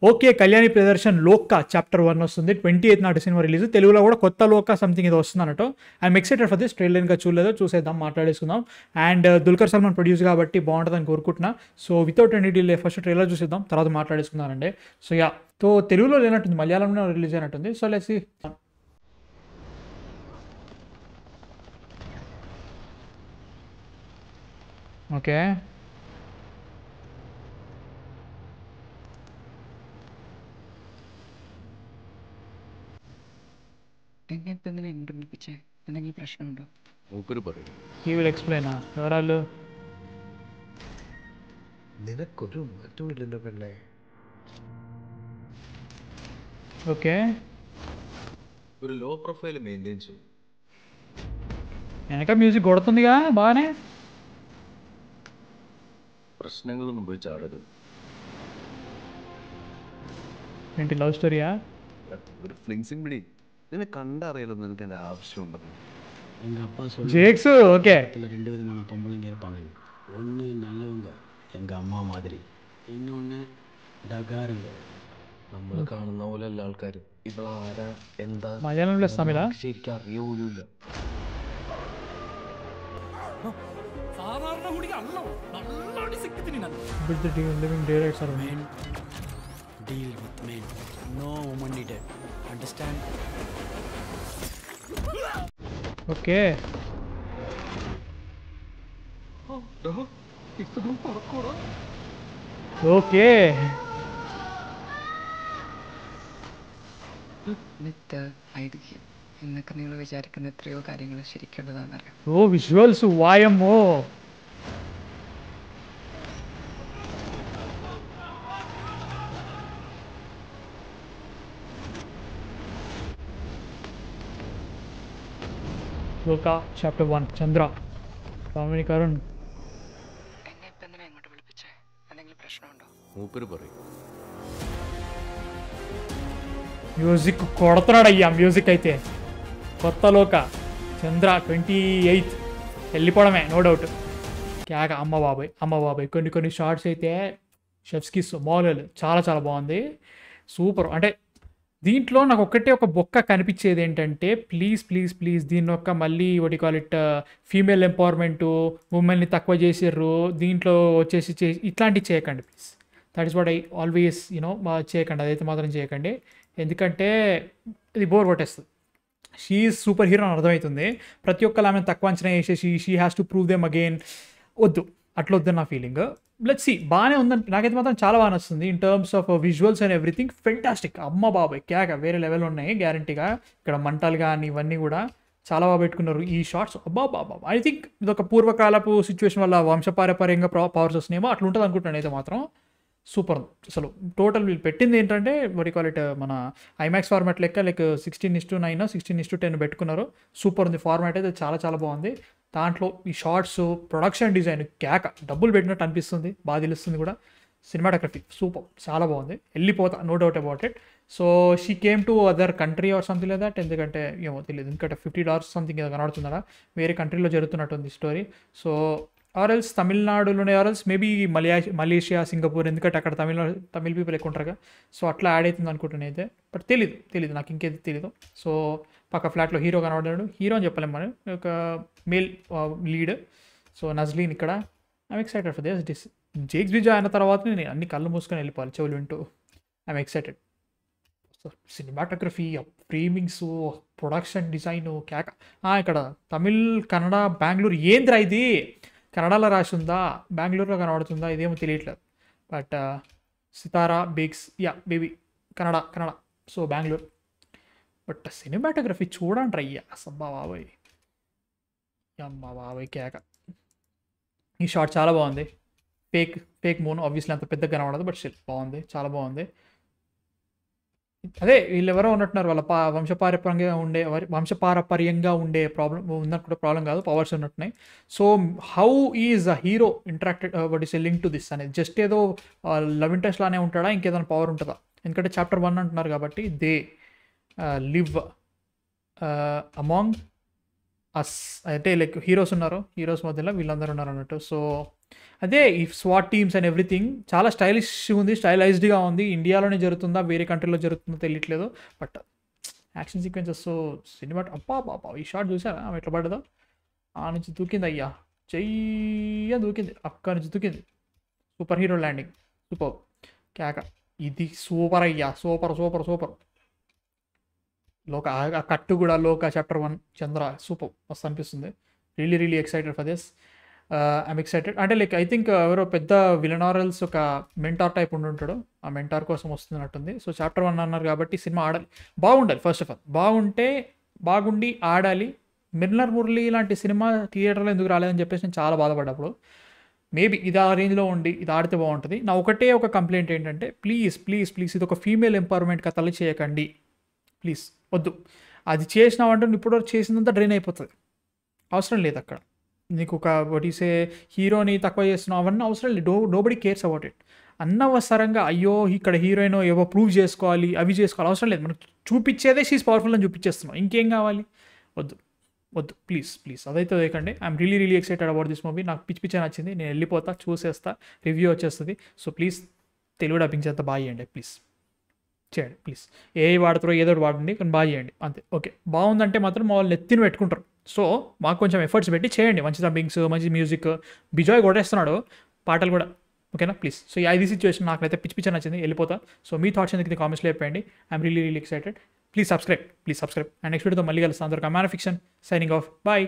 Okay, Kalyani ప్రదర్శన్ లోకా chapter 1 వస్తుంది 28 నాటి cinema release. తెలుగులో కూడా కొత్త లోకా సంథింగ్ ఏదో వస్తుంది అన్నట్టు. I'm excited for this. Trailer ఇంకా చూడలేదు, చూసేద్దాం, మాట్లాడేసుకుందాం. అండ్ దుల్కర్ సల్మాన్ ప్రొడ్యూస్ కాబట్టి బాగుంటుందని కోరుకుంటున్నా. So without any delay first trailer చూసేద్దాం, తర్వాత మాట్లాడేసుకుందానండి. సో యా, సో తెలుగులో లేనట్టుంది, మలయాళంలో రిలీజ్ అయినట్టుంది. So let's see. ఓకే, എന്നെ പിടിപ്പിച്ചേ എന്തെങ്കിലും പ്രശ്നമുണ്ടോ? മൂപ്പര് പറയും. He will explain. ఎవరాళ్ళు? നിനക്കൊരു മാറ്റമില്ലല്ലോ പെണ്ണെ. ఓకే, ഒരു ലോ പ്രൊഫൈൽ മെയിൻറ്റെയിൻ ചെയ്യും. వెనక మ్యూజిక్ కొడుతుందిగా బాగానే. പ്രശ്നങ്ങളൊന്നും പോയി ചാടരുത്. ఏంటి లవ్ స్టోరీయా? ഒരു ഫ്ലിങ്സിങ് പിടി. നിന്നെ கண்டறியல നിനക്ക് എൻ്റെ ആവശ്യമുണ്ടെന്ന്. எங்கள் அப்பா சொல்லி జేక్స్. ఓకే, ரெண்டு விதமான பொம்பளைங்க இருப்பாங்க. ஒன்று நல்லவங்க, எங்கள் அம்மா மாதிரி. இன்னொன்று டகாருங்க. നമ്മൾ കാണുന്ന പോലെ എല്ലാ ആൾക്കാരും ഇവളാരാ എന്താ మలయాళం ప్లస్ తమిళ. ശരിക്കും അറിയ പോലുമില്ല. With the living daylights are Men deal with men. No woman needed. Understand? Okay. Okay, myth, ഐതിഹ്യം എന്നൊക്കെ നിങ്ങൾ വിചാരിക്കുന്ന എത്രയോ കാര്യങ്ങൾ ശരിക്കുള്ളതാണെന്നറിയാം. ఓ విజువల్స్ వాయమ్మో. లోకా చాప్టర్ 1 చంద్ర కామిని కరుణ్. എന്നെ ഇപ്പം എന്തിനാ ഇങ്ങോട്ട് വിളിപ്പിച്ചേ? എന്തെങ്കിലും പ്രശ്നമുണ്ടോ? മൂപ്പര് പറയും. మ్యూజిక్ కొడుతున్నాడయ్యా. మ్యూజిక్ అయితే కొత్త లోక చంద్ర 28 వెళ్ళిపోవడమే, నో డౌట్. క్యాక అమ్మ బాబాయ్, అమ్మ బాబాయ్. కొన్ని కొన్ని షార్ట్స్ అయితే షెఫ్స్కి మామూలు చాలా చాలా బాగుంది, సూపర్. అంటే దీంట్లో నాకు ఒక్కటే ఒక బొక్క కనిపించేది ఏంటంటే, ప్లీజ్ ప్లీజ్ ప్లీజ్ దీన్ని ఒక మళ్ళీ ఒకటి కాల్ ఇట్ ఫీమేల్ ఎంపవర్మెంటు, ఉమెన్ని తక్కువ చేసిర్రు దీంట్లో వచ్చేసి ఇట్లాంటివి చేయకండి please. That is what I always చేయకండి, అదైతే మాత్రం చేయకండి. ఎందుకంటే ఇది బోర్ కొట్టేస్తుంది. షీ ఈజ్ సూపర్ హీరో అని అర్థమవుతుంది, ప్రతి ఒక్కరు ఆమెను తక్కువ అంచనా వేసేసి she has to prove them again. వద్దు, అట్లా వద్దని నా ఫీలింగ్. లెట్స్ సీ, బాగానే ఉందని నాకైతే మాత్రం చాలా బాగా నచ్చుతుంది. In terms of visuals and everything fantastic. అమ్మ బాబాయ్ క్యాక వేరే లెవెల్ ఉన్నాయి గ్యారంటీగా. ఇక్కడ మంటలు కానీ ఇవన్నీ కూడా చాలా బాగా పెట్టుకున్నారు ఈ షార్ట్స్. అబ్బా బాబా, ఐ థింక్ ఇది ఒక పూర్వకాలపు సిచ్యువేషన్ వల్ల వంశపారపర్యంగా పవర్స్ వస్తున్నాయేమో, అట్లా ఉంటుంది అనుకుంటున్నాను అయితే మాత్రం. సూపర్ ఉంది అసలు. టోటల్ వీళ్ళు పెట్టింది ఏంటంటే వాటి కాల్ ఇట్ మన ఐమాక్స్ ఫార్మాట్ లెక్క, లైక్ 16:9 16:10 పెట్టుకున్నారు. సూపర్ ఉంది ఫార్మాట్ అయితే, చాలా చాలా బాగుంది. దాంట్లో ఈ షార్ట్స్, ప్రొడక్షన్ డిజైన్ క్యాక డబ్బులు పెట్టినట్టు అనిపిస్తుంది, బాగా తెలుస్తుంది కూడా. సినిమాటోగ్రఫీ సూపర్, చాలా బాగుంది. వెళ్ళిపోతా, no doubt about it. So she came to other country or something like that. ఎందుకంటే ఏమో తెలియదు, ఎందుకంటే $50 సంథింగ్ ఏదో కనబడుతుందా, వేరే కంట్రీలో జరుగుతున్నట్టుంది స్టోరీ. సో ఆర్ఎల్స్ తమిళనాడులోనే, ఆర్ఎల్స్ మేబీ మలేషియా, సింగపూర్, ఎందుకంటే అక్కడ తమిళ పీపుల్ ఎక్కువ ఉంటారుగా. సో అట్లా యాడ్ అవుతుంది అనుకుంటున్నాను అయితే, బట్ తెలీదు నాకు, ఇంకేది తెలీదు. సో పక్క ఫ్లాట్లో హీరో కనబడ్డాడు, హీరో అని చెప్పలేము మనం, ఒక మేల్ లీడ్. సో నజ్లీన్ ఇక్కడ. I'm excited for this. Jakes Vijay అయిన తర్వాత నేను అన్ని కళ్ళు మూసుకొని వెళ్ళిపోవాలి చెవులు వింటూ. I'm excited. So cinematography, framings, production design క్యాక. ఇక్కడ తమిళ్, కన్నడ, బెంగళూరు. ఏంద్రా ఇది, కన్నడలో రాసి ఉందా, బెంగళూరులో కనబడుతుందా, ఇదేమో తెలియట్లేదు. బట్ సితారా బిగ్స్, yeah baby Kannada. So Bengaluru. But cinematography చూడండి అయ్యా, అసబ్బా బాబాయ్, అమ్మ బాబాయ్ కేక. ఈ షాట్ చాలా బాగుంది. ఫేక్ మూన్ ఆబ్వియస్లీ అంత పెద్దగా కనబడదు, బట్ స్టిల్ బాగుంది, చాలా బాగుంది. అదే వీళ్ళు ఎవరో ఉన్నట్టున్నారు, వాళ్ళ వంశపారపర్యంగా ఉండే ప్రాబ్లం ఉన్నట్టు, ప్రాబ్లం కాదు, పవర్స్ ఉన్నట్టున్నాయి. So how is a hero interacted what is link to this అనేది, జస్ట్ ఏదో లవ్ ఇంట్రెస్ట్ లానే ఉంటాడా, ఇంకేదైనా పవర్ ఉంటుందా? ఎందుకంటే చాప్టర్ 1 అంటున్నారు కాబట్టి, దే లివ్ అమాంగ్ అస్, అంటే లైక్ హీరోస్ ఉన్నారు, హీరోస్ మధ్యలో వీళ్ళందరూ ఉన్నారు అన్నట్టు. సో అదే ఈ స్వాట్ టీమ్స్ అండ్ ఎవ్రీథింగ్ చాలా స్టైలిష్ ఉంది, స్టైలైజ్డ్గా ఉంది. ఇండియాలోనే జరుగుతుందా వేరే కంట్రీలో జరుగుతుందో తెలియట్లేదు. బట్ యాక్షన్ సీక్వెన్సెస్ సినిమా అబ్బా బాబా, ఈ షాట్ చూసారా ఆమె ఎట్లా పడ్డదో, ఆ నుంచి దూకింది అయ్యా, చెయ్య దూకింది, అక్క నుంచి దూకింది. సూపర్ హీరో ల్యాండింగ్, సూపర్ కేక. ఇది సూపర్ అయ్యా, సూపర్ సూపర్ సూపర్. లోక ఆ కట్టు కూడా లోక చాప్టర్ 1 చంద్ర సూపర్, మస్తు అనిపిస్తుంది. Really really excited for this. I'm excited. అంటే లైక్ ఐ థింక్ ఎవరో పెద్ద విలనారల్స్ ఒక మెంటార్ టైప్ ఉండుంటాడు, ఆ మెంటార్ కోసం వస్తున్నట్టుంది. సో చాప్టర్ 1 అన్నారు కాబట్టి సినిమా ఆడాలి, బాగుండాలి. ఫస్ట్ ఆఫ్ ఆల్ బాగుండి ఆడాలి. మిర్నర్ మురళి లాంటి సినిమా థియేటర్లో ఎందుకు రాలేదని చెప్పేసి నేను చాలా బాధపడ్డప్పుడు. మేబీ ఇది ఆ రేంజ్లో ఉండి ఇది ఆడితే బాగుంటుంది. నా ఒకటే ఒక కంప్లైంట్ ఏంటంటే ప్లీజ్ ప్లీజ్ ప్లీజ్ ఇది ఒక ఫీమేల్ ఎంపవర్మెంట్ కథలు చేయకండి ప్లీజ్, వద్దు. అది చేసినావంటే నువ్వు ఇప్పటివరకు చేసిందంతా డ్రైన్ అయిపోతుంది, అవసరం లేదు. అక్కడ నీకు ఒక వటీసే హీరోని తక్కువ చేస్తున్నావు అవన్నీ అవసరం లేదు. Nobody cares about it. అనవసరంగా అయ్యో ఇక్కడ హీరోయిన్ ఏవో ప్రూవ్ చేసుకోవాలి అవి చేసుకోవాలి అవసరం లేదు. మనకు చూపించేదే షీస్ పవర్ఫుల్ అని చూపించేస్తున్నాం, ఇంకేం కావాలి? వద్దు వద్దు ప్లీజ్ ప్లీజ్, అదైతే వేయకండి. I'm really really excited about this movie. నాకు పిచ్చి నచ్చింది, నేను వెళ్ళిపోతా, చూసేస్తా, రివ్యూ వచ్చేస్తుంది. సో ప్లీజ్ తెలుగు డబ్బింగ్ చేత బాగా చేయండి, ప్లీజ్ చేయండి ప్లీజ్. ఏ వాడుతారో ఏదో వాడండి కానీ బాగా చేయండి అంతే. ఓకే, బాగుందంటే మాత్రం మా వాళ్ళు ఎత్తిని పెట్టుకుంటారు. సో మాకు కొంచెం ఎఫర్ట్స్ పెట్టి చేయండి, మంచి డబ్బింగ్స్, మంచి మ్యూజిక్. బిజాయ్ కొట్టేస్తున్నాడు పాటలు కూడా, ఓకేనా ప్లీజ్. సో ఇది సిచ్యువేషన్ నాకైతే పిచ్చి నచ్చింది, వెళ్ళిపోతా. సో మీ థాట్స్ ఎందుకు కామెంట్స్లో చెప్పండి. I'm really really excited. Please subscribe and next వీడియోతో మళ్ళీ కలుస్తాను. అందరికీ man fiction signing off, bye.